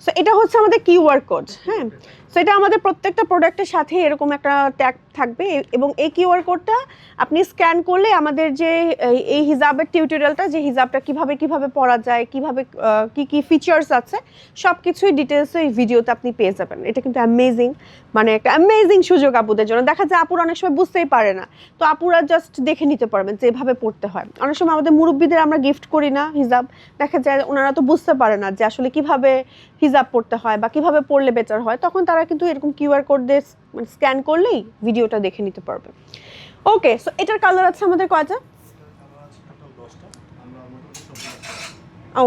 So এটা হচ্ছে আমাদের কিউআর কোড, হ্যাঁ। সো এটা আমাদের প্রত্যেকটা প্রোডাক্টের সাথে এরকম একটা ট্যাগ থাকবে এবং এই কিউআর কোডটা আপনি স্ক্যান করলে আমাদের যে এই হিজাবের টিউটোরিয়ালটা, যে হিজাবটা কিভাবে পরা যায়, কিভাবে কি ফিচার্স আছে, সব কিছুই ডিটেলসে এই ভিডিওতে আপনি পেয়ে যাবেন। এটা কিন্তু অ্যামেজিং, মানে একটা অ্যামেজিং সুযোগ আপুদের জন্য। দেখা যায় আপুরা অনেক সময় বুঝতেই পারে না, তো আপুরা জাস্ট দেখে নিতে পারবেন যে এভাবে পড়তে হয়। অনেক সময় আমাদের মুরব্বীদের আমরা গিফট করি না হিজাব, দেখা যায় ওনারা তো বুঝতে পারে না যে আসলে কিভাবে হিজাব পড়তে হয় বা কিভাবে পড়লে বেটার হয়, তখন তারা কিন্তু এরকম কিউআর কোড দিয়ে স্ক্যান করলেই ভিডিওটা দেখে নিতে পারবে। ওকে, সো এটার কালার আছে আমাদের কয়টা?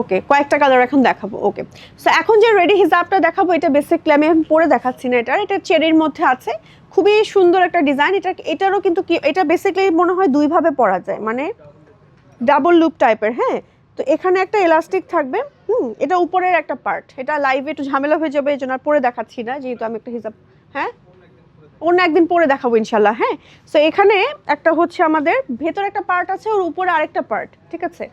ওকে, কয়েকটা কালার এখন দেখাবো। ওকে, সো এখন যে রেডি হিজাবটা দেখাবো, এটা বেসিক্যালি আমি পরে দেখাচ্ছি না, এটা চেরির মধ্যে আছে, খুবই সুন্দর একটা ডিজাইন। এটারও কিন্তু এটা বেসিক্যালি মনে হয় দুইভাবে পরা যায়, মানে ডাবল লুপ টাইপের, হ্যাঁ। তো এখানে একটা এলাস্টিক থাকবে, এটা উপরের একটা পার্ট। এটা লাইভে একটু ঝামেলা হয়ে যাবে, এই জন্য আর পরে দেখাচ্ছি না, যেহেতু আমি একটা হিজাব, হ্যাঁ অন্য একদিন পরে দেখাবো ইনশাল্লাহ, হ্যাঁ। সো এখানে একটা হচ্ছে আমাদের ভেতর একটা পার্ট আছে, ওর উপরে আরেকটা পার্ট, ঠিক আছে,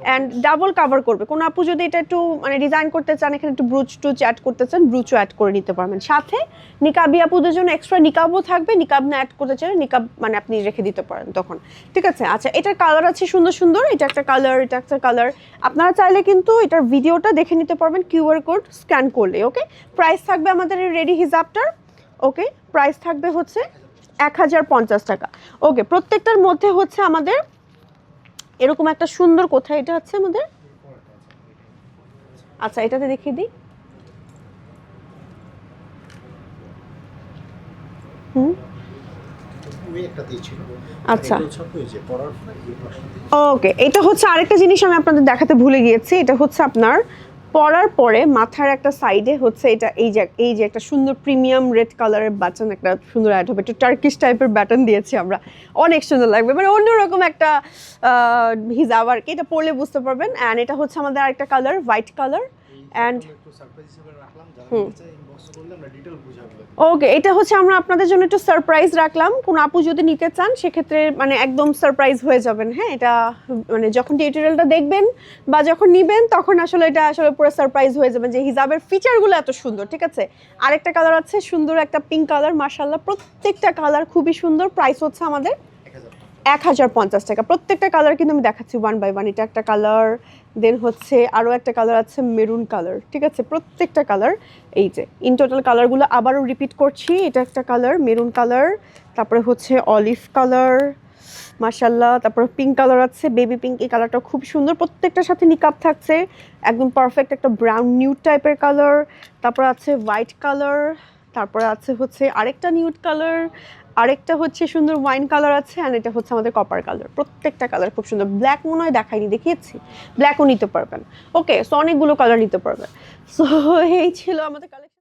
অ্যান্ড ডাবল কাভার করবে। কোনো আপু যদি এটা একটু মানে ডিজাইন করতে চান, এখানে একটু ব্রুচ টুচ অ্যাড করতে চান, ব্রুচও অ্যাড করে নিতে পারবেন। সাথে নিকাবি আপুদের জন্য এক্সট্রা নিকাবও থাকবে, নিকাব না অ্যাড করতে চাইলে নিকাব মানে আপনি রেখে দিতে পারেন তখন, ঠিক আছে। আচ্ছা, এটার কালার আছে সুন্দর সুন্দর, এটা একটা কালার, এটা একটা কালার। আপনারা চাইলে কিন্তু এটার ভিডিওটা দেখে নিতে পারবেন কিউআর কোড স্ক্যান করলে। ওকে, প্রাইস থাকবে আমাদের এই রেডি হিজাবটার, ওকে, প্রাইস থাকবে হচ্ছে 1050 টাকা। ওকে, প্রত্যেকটার মধ্যে হচ্ছে আমাদের এরকম একটা সুন্দর, কোথায় এটা আছে আমাদের, আচ্ছা এটাতে দেখিয়ে দিই, আচ্ছা ওকে। এটা হচ্ছে আরেকটা জিনিস আমি আপনাদের দেখাতে ভুলে গিয়েছি, এটা হচ্ছে আপনার পরার পরে মাথার একটা সাইডে হচ্ছে এটা এই যে একটা সুন্দর প্রিমিয়াম রেড কালারের বাটন, একটা সুন্দর অ্যাড হবে, একটা টার্কিশ টাইপের বাটন দিয়েছি আমরা, অনেক সুন্দর লাগবে, মানে অন্যরকম একটা হিজাব আর কি। এটা পরলে বুঝতে পারবেন। অ্যান্ড এটা হচ্ছে আমাদের আরেকটা colour, white colour. And okay, এটা হচ্ছে আমরা আপনাদের জন্য একটু সারপ্রাইজ রাখলাম। কোন আপু যদি নিতে চান সেক্ষেত্রে মানে একদম সারপ্রাইজ হয়ে যাবেন, হ্যাঁ। এটা মানে যখন টিউটোরিয়ালটা দেখবেন বা যখন নিবেন তখন আসলে এটা আসলে পুরো সারপ্রাইজ হয়ে যাবেন যে হিজাবের ফিচারগুলো এত সুন্দর, ঠিক আছে। আরেকটা কালার আছে সুন্দর একটা পিঙ্ক কালার, মাশাআল্লাহ প্রত্যেকটা কালার খুবই সুন্দর। প্রাইস হচ্ছে আমাদের 1050 টাকা। প্রত্যেকটা কালার কিন্তু আমি দেখাচ্ছি ওয়ান বাই ওয়ান। এটা একটা কালার, দেন হচ্ছে আরও একটা কালার আছে মেরুন কালার, ঠিক আছে। প্রত্যেকটা কালার এই যে ইন টোটাল কালারগুলো আবারও রিপিট করছি, এটা একটা কালার মেরুন কালার, তারপরে হচ্ছে অলিভ কালার, মাশাআল্লাহ, তারপরে পিঙ্ক কালার আছে, বেবি পিঙ্ক, এই কালারটা খুব সুন্দর। প্রত্যেকটার সাথে নিকাব থাকছে, একদম পারফেক্ট একটা ব্রাউন নিউড টাইপের কালার, তারপর আছে হোয়াইট কালার, তারপরে আছে হচ্ছে আরেকটা নিউড কালার, আরেকটা হচ্ছে সুন্দর ওয়াইন কালার আছে, আর এটা হচ্ছে আমাদের কপার কালার। প্রত্যেকটা কালার খুব সুন্দর। ব্ল্যাক মনে হয় দেখাইনি, দেখিয়েছি, ব্ল্যাকও নিতে পারবেন। ওকে, সো অনেকগুলো কালার নিতে পারবেন। সো এই ছিল আমাদের কালেকশন।